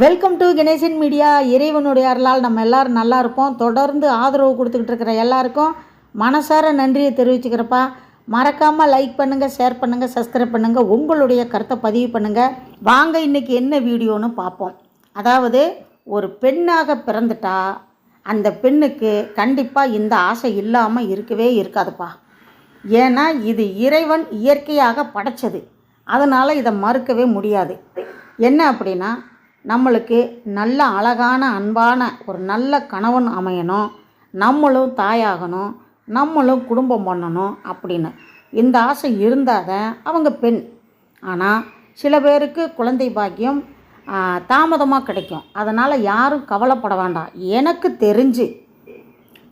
Welcome to Ganesan media. இறைவனுடைய அருளால் நம்ம எல்லோரும் நல்லா இருப்போம். தொடர்ந்து ஆதரவு கொடுத்துக்கிட்டு இருக்கிற எல்லாருக்கும் மனசார நன்றியை தெரிவிச்சுக்கிறப்பா. மறக்காமல் லைக் பண்ணுங்கள், ஷேர் பண்ணுங்கள், சப்ஸ்கிரைப் பண்ணுங்கள், உங்களுடைய கருத்தை பதிவு பண்ணுங்கள். வாங்க இன்றைக்கி என்ன வீடியோன்னு பார்ப்போம். அதாவது ஒரு பெண்ணாக பிறந்துட்டா அந்த பெண்ணுக்கு கண்டிப்பாக இந்த ஆசை இல்லாமல் இருக்கவே இருக்காதுப்பா. ஏன்னா இது இறைவன் இயற்கையாக படைச்சது. அதனால் இதை மறுக்கவே முடியாது. என்ன அப்படின்னா, நம்மளுக்கு நல்ல அழகான அன்பான ஒரு நல்ல கணவன் அமையணும், நம்மளும் தாயாகணும், நம்மளும் குடும்பம் பண்ணணும் அப்படின்னு இந்த ஆசை இருந்தால் தான் அவங்க பெண். ஆனால் சில பேருக்கு குழந்தை பாக்கியம் தாமதமாக கிடைக்கும். அதனால் யாரும் கவலைப்பட வேண்டாம். எனக்கு தெரிஞ்சு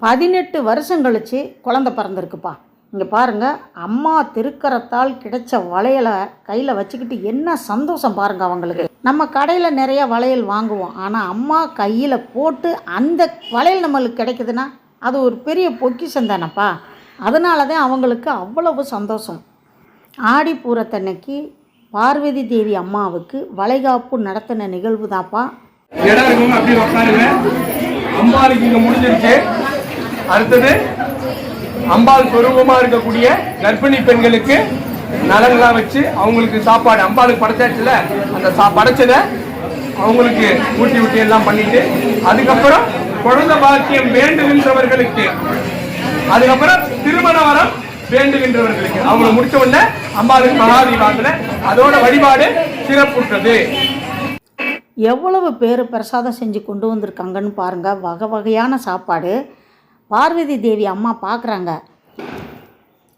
18 வருஷம் கழித்து குழந்தை பிறந்திருக்குப்பா. இங்கே பாருங்கள், அம்மா திருக்கரத்தால் கிடைச்ச வளையலை கையில் வச்சுக்கிட்டு என்ன சந்தோஷம் பாருங்கள் அவங்களுக்கு. நம்ம கடையில் நிறைய வளையல் வாங்குவோம், ஆனால் அம்மா கையில் போட்டு அந்த வளையல் நம்மளுக்கு கிடைக்குதுன்னா அது ஒரு பெரிய பொக்கிஷம் தானப்பா. அதனால தான் அவங்களுக்கு அவ்வளவு சந்தோஷம். ஆடிப்பூரத்தன்னைக்கு பார்வதி தேவி அம்மாவுக்கு வளைகாப்பு நடத்தின நிகழ்வு தான்ப்பா. அம்பாளுக்கு இங்கே முடிஞ்சிருச்சு. அடுத்தது அம்பாள் சொரூபமாக இருக்கக்கூடிய கர்ப்பிணி பெண்களுக்கு நலங்களாக வச்சு அவங்களுக்கு சாப்பாடு அம்பாளுக்கு படைச்சாச்சுல, அந்த படைச்சதை அவங்களுக்கு ஊட்டி எல்லாம் பண்ணிட்டு, அதுக்கப்புறம் குழந்தை பாக்கியம் வேண்டுகின்றவர்களுக்கு, அதுக்கப்புறம் திருமண வரம் வேண்டுகின்றவர்களுக்கு அவங்களை முடிச்ச உடனே அம்பாளுக்கு மகாதீபாத்துல அதோட வழிபாடு சிறப்புற்றது. எவ்வளவு பேர் பிரசாதம் செஞ்சு கொண்டு வந்திருக்காங்கன்னு பாருங்கள். வகை வகையான சாப்பாடு. பார்வதி தேவி அம்மா பார்க்குறாங்க,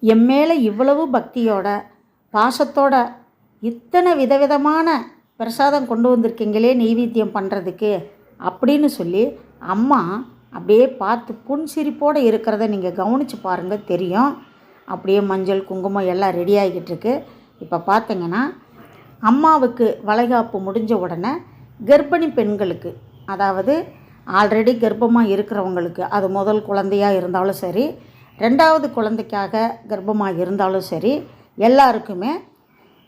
என் மேலே இவ்வளவு பக்தியோட பாசத்தோட இத்தனை விதவிதமான பிரசாதம் கொண்டு வந்திருக்கீங்களே நெய்வேத்தியம் பண்ணுறதுக்கு அப்படின்னு சொல்லி அம்மா அப்படியே பார்த்து புன்சிரிப்போடு இருக்கிறத நீங்கள் கவனித்து பாருங்கள், தெரியும். அப்படியே மஞ்சள் குங்குமம் எல்லாம் ரெடி ஆகிக்கிட்டு இருக்கு. இப்போ பார்த்தீங்கன்னா அம்மாவுக்கு வளைகாப்பு முடிஞ்ச உடனே கர்ப்பிணி பெண்களுக்கு, அதாவது ஆல்ரெடி கர்ப்பமாக இருக்கிறவங்களுக்கு, அது முதல் குழந்தையாக இருந்தாலும் சரி, ரெண்டாவது குழந்தைக்காக கர்ப்பமாக இருந்தாலும் சரி, எல்லாருக்குமே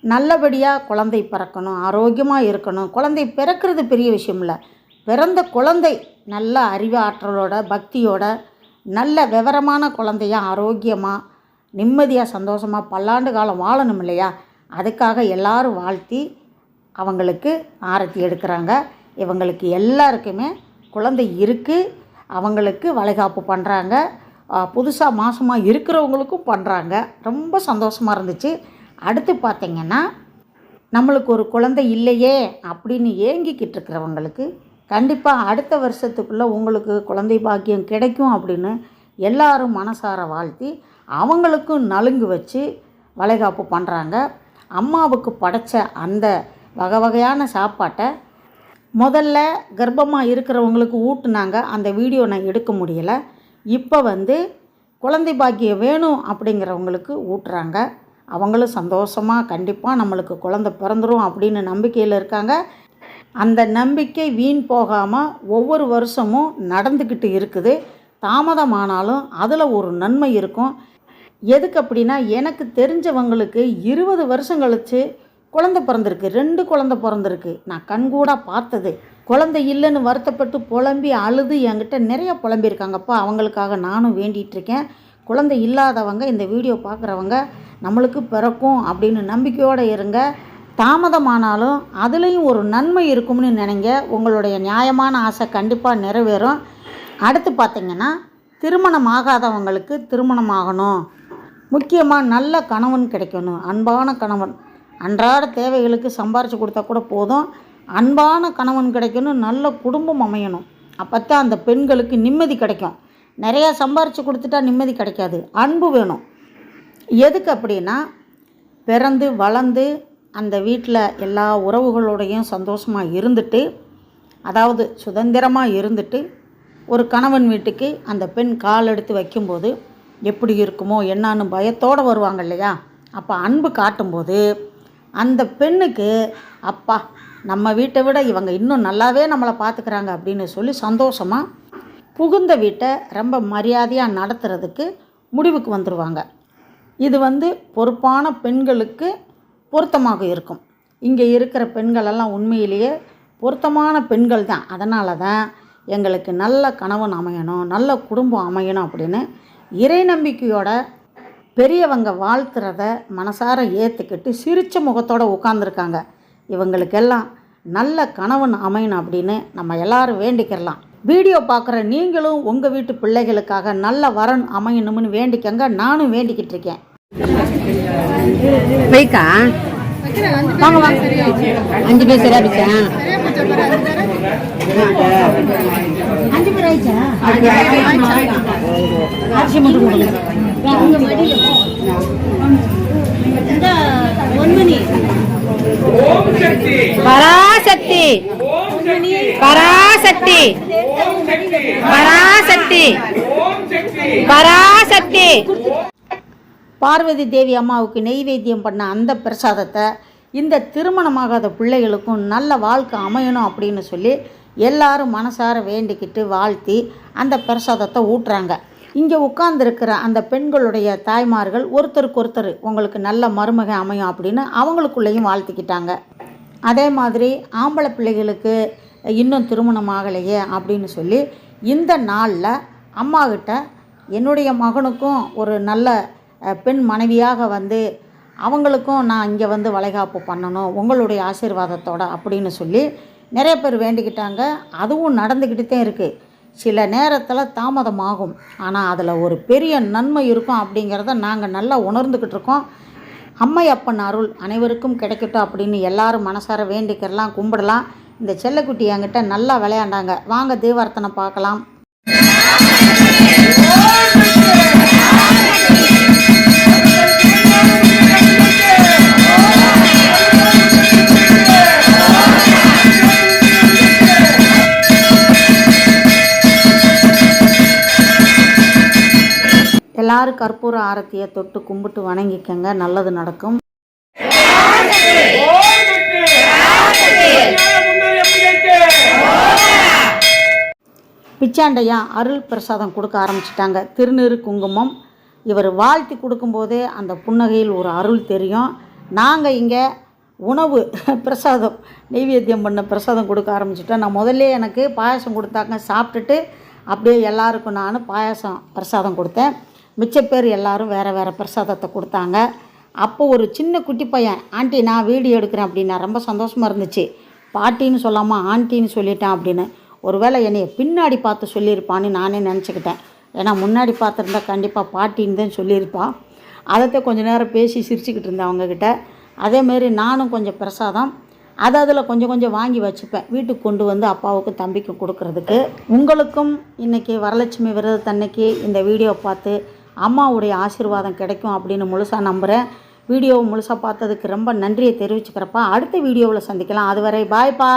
நல்லபடியாக குழந்தை பிறக்கணும், ஆரோக்கியமாக இருக்கணும். குழந்தை பிறக்கிறது பெரிய விஷயம் இல்லை, பிறந்த குழந்தை நல்ல அறிவாற்றலோட பக்தியோட நல்ல விவரமான குழந்தையாக ஆரோக்கியமாக நிம்மதியாக சந்தோஷமாக பல்லாண்டு காலம் வாழணும் இல்லையா. அதுக்காக எல்லாரும் வாழ்த்தி அவங்களுக்கு ஆரத்தி எடுக்கிறாங்க. இவங்களுக்கு எல்லாருக்குமே குழந்தை இருக்குது, அவங்களுக்கு வளைகாப்பு பண்ணுறாங்க. புதுசாக மாதமாக இருக்கிறவங்களுக்கும் பண்ணுறாங்க. ரொம்ப சந்தோஷமாக இருந்துச்சு. அடுத்து பார்த்திங்கன்னா, நம்மளுக்கு ஒரு குழந்தை இல்லையே அப்படின்னு ஏங்கிக்கிட்டு இருக்கிறவங்களுக்கு கண்டிப்பாக அடுத்த வருஷத்துக்குள்ளே உங்களுக்கு குழந்தை பாக்கியம் கிடைக்கும் அப்படின்னு எல்லாரும் மனசார வாழ்த்தி அவங்களுக்கும் நலுங்கு வச்சு வளைகாப்பு பண்ணுறாங்க. அம்மாவுக்கு படைச்ச அந்த வகை வகையான சாப்பாட்டை முதல்ல கர்ப்பமாக இருக்கிறவங்களுக்கு ஊட்டுனாங்க. அந்த வீடியோ நான் எடுக்க முடியலை. இப்போ குழந்தை பாக்கியம் வேணும் அப்படிங்கிறவங்களுக்கு ஊட்டுறாங்க. அவங்களும் சந்தோஷமாக கண்டிப்பாக நம்மளுக்கு குழந்தை பிறந்துடும் அப்படின்னு நம்பிக்கையில் இருக்காங்க. அந்த நம்பிக்கை வீண் போகாமல் ஒவ்வொரு வருஷமும் நடந்துக்கிட்டு இருக்குது. தாமதமானாலும் அதில் ஒரு நன்மை இருக்கும். எதுக்கு அப்படின்னா, எனக்கு தெரிஞ்சவங்களுக்கு 20 வருஷம் கழித்து குழந்தை பிறந்திருக்கு, 2 குழந்தை பிறந்திருக்கு. நான் கண்கூடாக பார்த்தது. குழந்தை இல்லைன்னு வருத்தப்பட்டு புலம்பி அழுது என்கிட்ட நிறைய புலம்பியிருக்காங்கப்பா. அவங்களுக்காக நானும் வேண்டிகிட்ருக்கேன். குழந்தை இல்லாதவங்க இந்த வீடியோ பார்க்குறவங்க நம்மளுக்கு பிறக்கும் அப்படின்னு நம்பிக்கையோடு இருங்க. தாமதமானாலும் அதுலேயும் ஒரு நன்மை இருக்கும்னு நினைங்க. உங்களுடைய நியாயமான ஆசை கண்டிப்பாக நிறைவேறும். அடுத்து பார்த்திங்கன்னா, திருமணம் ஆகாதவங்களுக்கு திருமணம் ஆகணும், முக்கியமாக நல்ல கணவன் கிடைக்கணும், அன்பான கணவன். அன்றாட தேவைகளுக்கு சம்பாரித்து கொடுத்தா கூட போதும். அன்பான கணவன் கிடைக்கணும், நல்ல குடும்பம் அமையணும். அப்போ தான் அந்த பெண்களுக்கு நிம்மதி கிடைக்கும். நிறையா சம்பாரித்து கொடுத்துட்டா நிம்மதி கிடைக்காது, அன்பு வேணும். எதுக்கு அப்படின்னா, பிறந்து வளர்ந்து அந்த வீட்டில் எல்லா உறவுகளோடையும் சந்தோஷமாக இருந்துட்டு, அதாவது சுதந்திரமாக இருந்துட்டு ஒரு கணவன் வீட்டுக்கு அந்த பெண் கால் எடுத்து வைக்கும்போது எப்படி இருக்குமோ என்னான்னு பயத்தோடு வருவாங்க இல்லையா. அப்போ அன்பு காட்டும்போது அந்த பெண்ணுக்கு அப்பா நம்ம வீட்டை விட இவங்க இன்னும் நல்லாவே நம்மளை பார்த்துக்கிறாங்க அப்படின்னு சொல்லி சந்தோஷமாக புகுந்த வீட்டை ரொம்ப மரியாதையாக நடத்துறதுக்கு முடிவுக்கு வந்துடுவாங்க. இது பொறுப்பான பெண்களுக்கு பொருத்தமாக இருக்கும். இங்கே இருக்கிற பெண்களெல்லாம் உண்மையிலேயே பொருத்தமான பெண்கள் தான். அதனால தான் எங்களுக்கு நல்ல கணவன் அமையணும், நல்ல குடும்பம் அமையணும் அப்படின்னு இறை நம்பிக்கையோட பெரியவங்க வாழ்த்துறத மனசார ஏற்றுக்கிட்டு சிரித்த முகத்தோடு உட்காந்துருக்காங்க. இவங்களுக்கெல்லாம் நல்ல கணவன் அமையணும் அப்படின்னு நம்ம எல்லாரும் வேண்டிக்கிறலாம். வீடியோ பார்க்குற நீங்களும் உங்கள் வீட்டு பிள்ளைகளுக்காக நல்ல வரன் அமையணும்னு வேண்டிக்கங்க. நானும் வேண்டிக்கிட்டு இருக்கேன். வைக்கா வாங்க வாங்க 5 பேர் சரியா பிச்சா 5 பேர் ஆயிடுச்சா? அரிசி மட்டும் கொடுங்க. பராசக்தி பராசக்தி பராசக்தி பராசக்தி. பார்வதி தேவி அம்மாவுக்கு நெய்வேத்தியம் பண்ண அந்த பிரசாதத்தை இந்த திருமணமாகாத பிள்ளைகளுக்கும் நல்ல வாழ்க்கை அமையணும் அப்படின்னு சொல்லி எல்லாரும் மனசார வேண்டிக்கிட்டு வாழ்த்தி அந்த பிரசாதத்தை ஊட்டுறாங்க. இங்கே உட்கார்ந்துருக்கிற அந்த பெண்களுடைய தாய்மார்கள் ஒருத்தருக்கு ஒருத்தர் உங்களுக்கு நல்ல மருமக அமையும் அப்படின்னு அவங்களுக்குள்ளேயும் வாழ்த்திக்கிட்டாங்க. அதே மாதிரி ஆம்பளை பிள்ளைகளுக்கு இன்னும் திருமணம் ஆகலையே அப்படின்னு சொல்லி இந்த நாளில் அம்மாக்கிட்ட என்னுடைய மகனுக்கும் ஒரு நல்ல பெண் மனைவியாக வந்து அவங்களுக்கும் நான் இங்கே வந்து வளைகாப்பு பண்ணணும் உங்களுடைய ஆசீர்வாதத்தோடு அப்படின்னு சொல்லி நிறைய பேர் வேண்டிக்கிட்டாங்க. அதுவும் நடந்துக்கிட்டு தான் இருக்குது. சில நேரத்தில் தாமதமாகும், ஆனால் அதில் ஒரு பெரிய நன்மை இருக்கும் அப்படிங்கிறத நாங்கள் நல்லா உணர்ந்துக்கிட்டு இருக்கோம். அம்மையப்பன் அருள் அனைவருக்கும் கிடைக்கட்டும் அப்படின்னு எல்லாரும் மனசார வேண்டிக்கிறலாம், கும்பிடலாம். இந்த செல்லக்குட்டி என்கிட்ட நல்லா விளையாண்டாங்க. வாங்க தீவார்த்தனை பார்க்கலாம். எல்லாரும் கற்பூர ஆரத்தியை தொட்டு கும்பிட்டு வணங்கிக்கங்க, நல்லது நடக்கும். பிச்சாண்டையா அருள் பிரசாதம் கொடுக்க ஆரம்பிச்சிட்டாங்க. திருநீறு குங்குமம் இவர் வாழ்த்தி கொடுக்கும்போதே அந்த புன்னகையில் ஒரு அருள் தெரியும். நாங்கள் இங்கே உணவு பிரசாதம் நெய்வேத்தியம் பண்ண பிரசாதம் கொடுக்க ஆரம்பிச்சிட்டோம். நான் முதல்ல எனக்கு பாயாசம் கொடுத்தாங்க, சாப்பிட்டுட்டு அப்படியே எல்லாருக்கும் நான் பாயாசம் பிரசாதம் கொடுத்தேன். மிச்ச பேர் எல்லோரும் வேறு வேறு பிரசாதத்தை கொடுத்தாங்க. அப்போ ஒரு சின்ன குட்டி பையன், ஆண்டி நான் வீடியோ எடுக்கிறேன் அப்படின்னா ரொம்ப சந்தோஷமாக இருந்துச்சு. பாட்டின்னு சொல்லாமல் ஆண்டின்னு சொல்லிட்டேன் அப்படின்னு. ஒருவேளை என்னை பின்னாடி பார்த்து சொல்லியிருப்பான்னு நானே நினச்சிக்கிட்டேன். ஏன்னா முன்னாடி பார்த்துருந்தா கண்டிப்பாக பாட்டின்னு தான் சொல்லியிருப்பான். அதைத்தான் கொஞ்சம் நேரம் பேசி சிரிச்சுக்கிட்டு இருந்தேன் அவங்கக்கிட்ட. அதேமாரி நானும் கொஞ்சம் பிரசாதம் அதில் கொஞ்சம் கொஞ்சம் வாங்கி வச்சுப்பேன், வீட்டுக்கு கொண்டு வந்து அப்பாவுக்கும் தம்பிக்கும் கொடுக்கறதுக்கு. உங்களுக்கும் இன்றைக்கி வரலட்சுமி விரதத்தன்னைக்கு இந்த வீடியோ பார்த்து அம்மாவுடைய ஆசீர்வாதம் கிடைக்கும் அப்படின்னு முழுசாக நம்புகிறேன். வீடியோவை முழுசாக பார்த்ததுக்கு ரொம்ப நன்றியை தெரிவிச்சுக்கிறப்பா. அடுத்த வீடியோவில் சந்திக்கலாம். அதுவரை பாய்ப்பா.